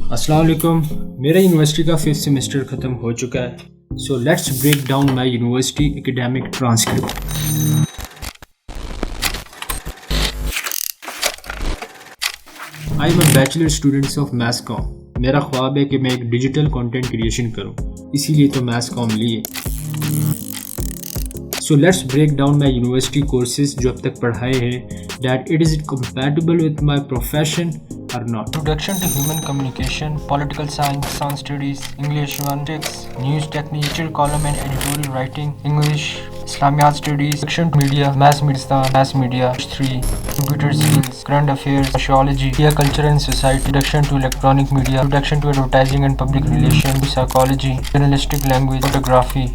السلام علیکم. میرا یونیورسٹی کا 5th سیمسٹر ختم ہو چکا ہے. So let's break down my university academic transcript. I am a bachelor students of mass com. میرا خواب ہے کہ میں ایک ڈیجیٹل کانٹینٹ کریشن کروں, اسی لیے تو میس کام لیے. سو let's break down my university courses جو اب تک پڑھائے ہیں, that it is compatible with my profession or not. Introduction to Human Communication, Political Science, Sound Studies, English 1, News Technique, Feature Column and Editorial Writing, English, Islamiyat Studies, Introduction to Media, Mass Media 3, Computer Skills, Current Affairs, Sociology, Media Culture and Society, Introduction to Electronic Media, Introduction to Advertising and Public Relations, Psychology, Journalistic Language, Photography.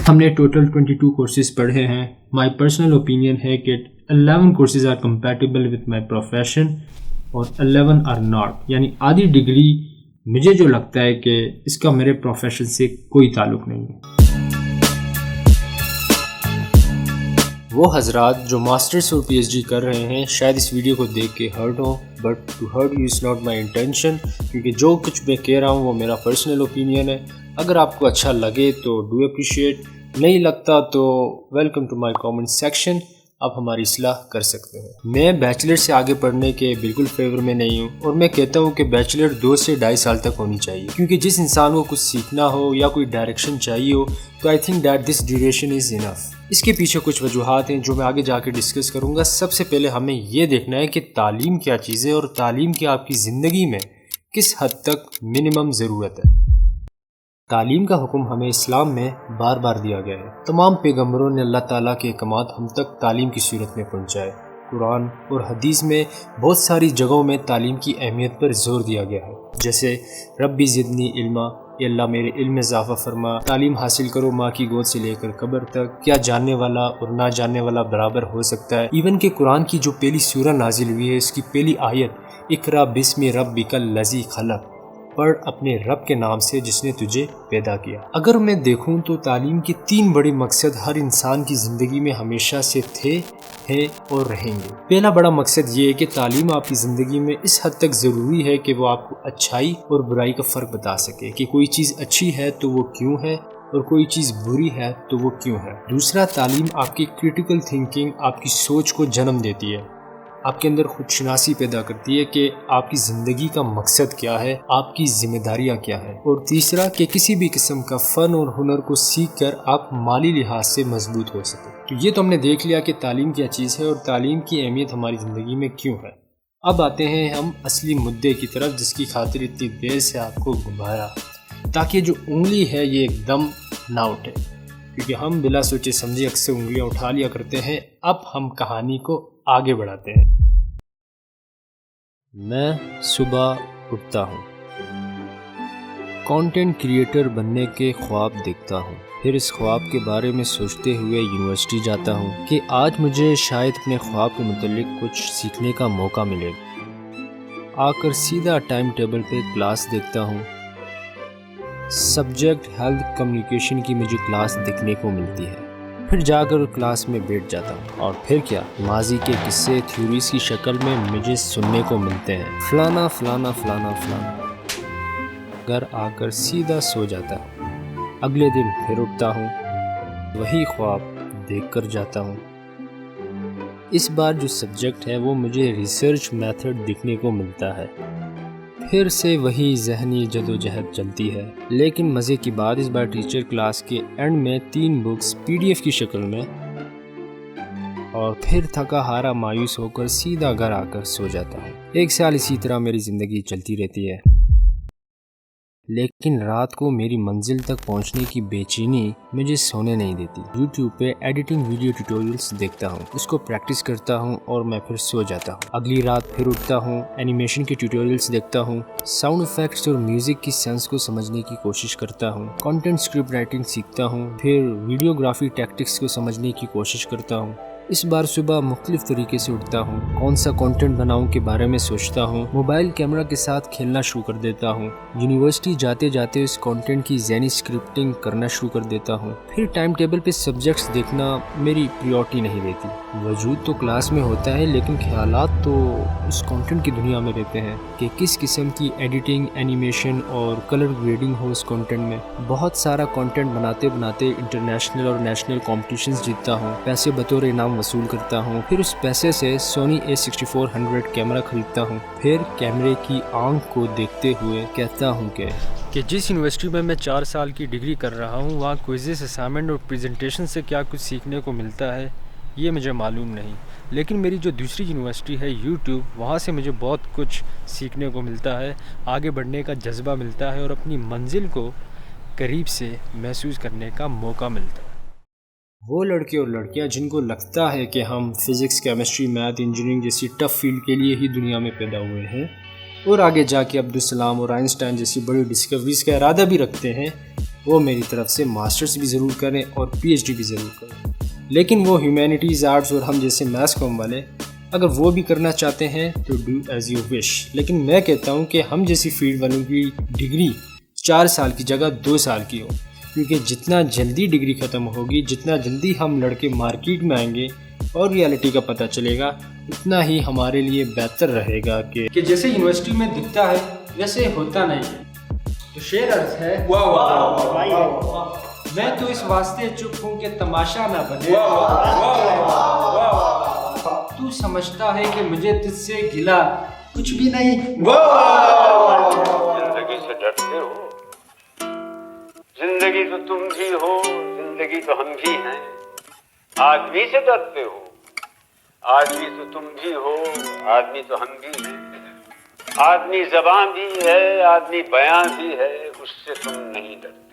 ہم نے total 22 courses پڑھے ہیں. My personal opinion ہے کہ 11 courses are compatible with my profession اور 11 are not. یعنی آدھی degree مجھے جو لگتا ہے کہ اس کا میرے پروفیشن سے کوئی تعلق نہیں ہے. وہ حضرات جو ماسٹرز اور PhD کر رہے ہیں شاید اس ویڈیو کو دیکھ کے ہرٹ ہوں, but to hurt you is not my intention, کیونکہ جو کچھ میں کہہ رہا ہوں وہ میرا پرسنل اوپینین ہے. اگر آپ کو اچھا لگے تو ڈو اپریشیٹ, نہیں لگتا تو welcome to my comment section. آپ ہماری اصلاح کر سکتے ہیں. میں بیچلر سے آگے پڑھنے کے بالکل فیور میں نہیں ہوں, اور میں کہتا ہوں کہ بیچلر 2 سے 2.5 سال تک ہونی چاہیے, کیونکہ جس انسان کو کچھ سیکھنا ہو یا کوئی ڈائریکشن چاہیے ہو تو I think that this duration is enough. اس کے پیچھے کچھ وجوہات ہیں جو میں آگے جا کے ڈسکس کروں گا. سب سے پہلے ہمیں یہ دیکھنا ہے کہ تعلیم کیا چیز ہے اور تعلیم کی آپ کی زندگی میں کس حد تک منیمم ضرورت ہے. تعلیم کا حکم ہمیں اسلام میں بار بار دیا گیا ہے. تمام پیغمبروں نے اللہ تعالیٰ کے احکامات ہم تک تعلیم کی صورت میں پہنچائے. قرآن اور حدیث میں بہت ساری جگہوں میں تعلیم کی اہمیت پر زور دیا گیا ہے, جیسے ربی زدنی علما, اے اللہ میرے علم میں اضافہ فرما. تعلیم حاصل کرو ماں کی گود سے لے کر قبر تک. کیا جاننے والا اور نہ جاننے والا برابر ہو سکتا ہے؟ ایون کہ قرآن کی جو پہلی سورہ نازل ہوئی ہے اس کی پہلی آیت اقرا بسم ربک الذی خلق, پڑھ اپنے رب کے نام سے جس نے تجھے پیدا کیا. اگر میں دیکھوں تو تعلیم کے 3 بڑے مقصد ہر انسان کی زندگی میں ہمیشہ سے تھے, ہیں اور رہیں گے. پہلا بڑا مقصد یہ ہے کہ تعلیم آپ کی زندگی میں اس حد تک ضروری ہے کہ وہ آپ کو اچھائی اور برائی کا فرق بتا سکے, کہ کوئی چیز اچھی ہے تو وہ کیوں ہے اور کوئی چیز بری ہے تو وہ کیوں ہے. دوسرا, تعلیم آپ کی کریٹیکل تھنکنگ, آپ کی سوچ کو جنم دیتی ہے, آپ کے اندر خود شناسی پیدا کرتی ہے کہ آپ کی زندگی کا مقصد کیا ہے, آپ کی ذمہ داریاں کیا ہیں. اور تیسرا, کہ کسی بھی قسم کا فن اور ہنر کو سیکھ کر آپ مالی لحاظ سے مضبوط ہو سکیں. تو یہ تو ہم نے دیکھ لیا کہ تعلیم کیا چیز ہے اور تعلیم کی اہمیت ہماری زندگی میں کیوں ہے. اب آتے ہیں ہم اصلی مدعے کی طرف, جس کی خاطر اتنی دیر سے آپ کو گھمایا, تاکہ جو انگلی ہے یہ ایک دم نہ اٹھے, کیونکہ ہم بلا سوچے سمجھے اکثر انگلیاں اٹھا لیا کرتے ہیں. اب ہم کہانی کو آگے بڑھاتے ہیں. میں صبح اٹھتا ہوں, کنٹینٹ کریٹر بننے کے خواب دیکھتا ہوں, پھر اس خواب کے بارے میں سوچتے ہوئے یونیورسٹی جاتا ہوں کہ آج مجھے شاید اپنے خواب کے متعلق کچھ سیکھنے کا موقع ملے. آ کر سیدھا ٹائم ٹیبل پہ کلاس دیکھتا ہوں. سبجیکٹ ہیلتھ کمیونیکیشن کی مجھے کلاس دیکھنے کو ملتی ہے. پھر جا کر کلاس میں بیٹھ جاتا ہوں, اور پھر کیا, ماضی کے قصے تھیوریز کی شکل میں مجھے سننے کو ملتے ہیں, فلانا فلانا فلانا فلانا. گھر آ کر سیدھا سو جاتا ہوں. اگلے دن پھر اٹھتا ہوں, وہی خواب دیکھ کر جاتا ہوں. اس بار جو سبجیکٹ ہے وہ مجھے ریسرچ میتھڈ دیکھنے کو ملتا ہے. پھر سے وہی ذہنی جدوجہد چلتی ہے, لیکن مزے کی بات اس بار ٹیچر کلاس کے اینڈ میں 3 بکس PDF کی شکل میں, اور پھر تھکا ہارا مایوس ہو کر سیدھا گھر آ کر سو جاتا ہوں. 1 سال اسی طرح میری زندگی چلتی رہتی ہے, لیکن رات کو میری منزل تک پہنچنے کی بے چینی مجھے سونے نہیں دیتی. YouTube پہ ایڈیٹنگ ویڈیو ٹیوٹوریلز دیکھتا ہوں, اس کو پریکٹس کرتا ہوں اور میں پھر سو جاتا ہوں. اگلی رات پھر اٹھتا ہوں, اینیمیشن کے ٹیوٹوریلز دیکھتا ہوں, ساؤنڈ ایفیکٹس اور میوزک کی سینس کو سمجھنے کی کوشش کرتا ہوں, کنٹینٹ اسکرپٹ رائٹنگ سیکھتا ہوں, پھر ویڈیوگرافی ٹیکٹکس کو سمجھنے کی کوشش کرتا ہوں. اس بار صبح مختلف طریقے سے اٹھتا ہوں، کون سا کنٹینٹ بناؤں کے بارے میں سوچتا ہوں، موبائل کیمرہ کے ساتھ کھیلنا شروع کر دیتا ہوں، یونیورسٹی جاتے جاتے اس کنٹینٹ کی ذہنی اسکرپٹنگ کرنا شروع کر دیتا ہوں، پھر ٹائم ٹیبل پہ سبجیکٹس دیکھنا میری پریورٹی نہیں رہتی۔ وجود تو کلاس میں ہوتا ہے لیکن خیالات تو اس کنٹینٹ کی دنیا میں رہتے ہیں کہ کس قسم کی ایڈیٹنگ، اینیمیشن اور کلر گریڈنگ ہو اس کنٹینٹ میں۔ بہت سارا کنٹینٹ بناتے بناتے انٹرنیشنل اور نیشنل کمپٹیشنز جیتتا ہوں، پیسے بطور انعام وصول کرتا ہوں، پھر اس پیسے سے سونی A6400 کیمرہ خریدتا ہوں، پھر کیمرے کی آنکھ کو دیکھتے ہوئے کہتا ہوں کہ جس یونیورسٹی میں 4 سال کی ڈگری کر رہا ہوں وہاں کوئزز، اسائنمنٹ اور پریزنٹیشن سے کیا کچھ سیکھنے کو ملتا ہے یہ مجھے معلوم نہیں، لیکن میری جو دوسری یونیورسٹی ہے یوٹیوب، وہاں سے مجھے بہت کچھ سیکھنے کو ملتا ہے، آگے بڑھنے کا جذبہ ملتا ہے اور اپنی منزل کو قریب سے محسوس کرنے کا موقع ملتا ہے۔ وہ لڑکے اور لڑکیاں جن کو لگتا ہے کہ ہم فزکس، کیمسٹری، میتھ، انجینئرنگ جیسی ٹف فیلڈ کے لیے ہی دنیا میں پیدا ہوئے ہیں اور آگے جا کے عبدالسلام اور آئنسٹائن جیسی بڑی ڈسکوریز کا ارادہ بھی رکھتے ہیں، وہ میری طرف سے ماسٹرز بھی ضرور کریں اور PhD بھی ضرور کریں۔ لیکن وہ ہیومینٹیز، آرٹس اور ہم جیسے میتھس کام والے اگر وہ بھی کرنا چاہتے ہیں تو ڈو ایز یو وش، لیکن میں کہتا ہوں کہ ہم جیسی فیلڈ والوں کی ڈگری 4 سال کی جگہ 2 سال کی ہو، کیونکہ جتنا جلدی ڈگری ختم ہوگی، جتنا جلدی ہم لڑکے مارکیٹ میں آئیں گے اور ریالٹی کا پتہ چلے گا، اتنا ہی ہمارے لیے بہتر رہے گا کہ جیسے یونیورسٹی میں دکھتا ہے ویسے ہوتا نہیں ہے۔ تو شعر عرض ہے، میں تو اس واسطے چپ ہوں کہ تماشا نہ بنے، تو سمجھتا ہے کہ مجھے تجھ سے گلا کچھ بھی نہیں۔ زندگی سے ڈرتے ہو، زندگی تو تم بھی ہو، زندگی تو ہم بھی ہیں۔ آدمی سے ڈرتے ہو، آدمی تو تم بھی ہو، آدمی تو ہم بھی ہیں۔ آدمی زبان بھی ہے، آدمی بیان بھی ہے، اس سے تم نہیں ڈرتے۔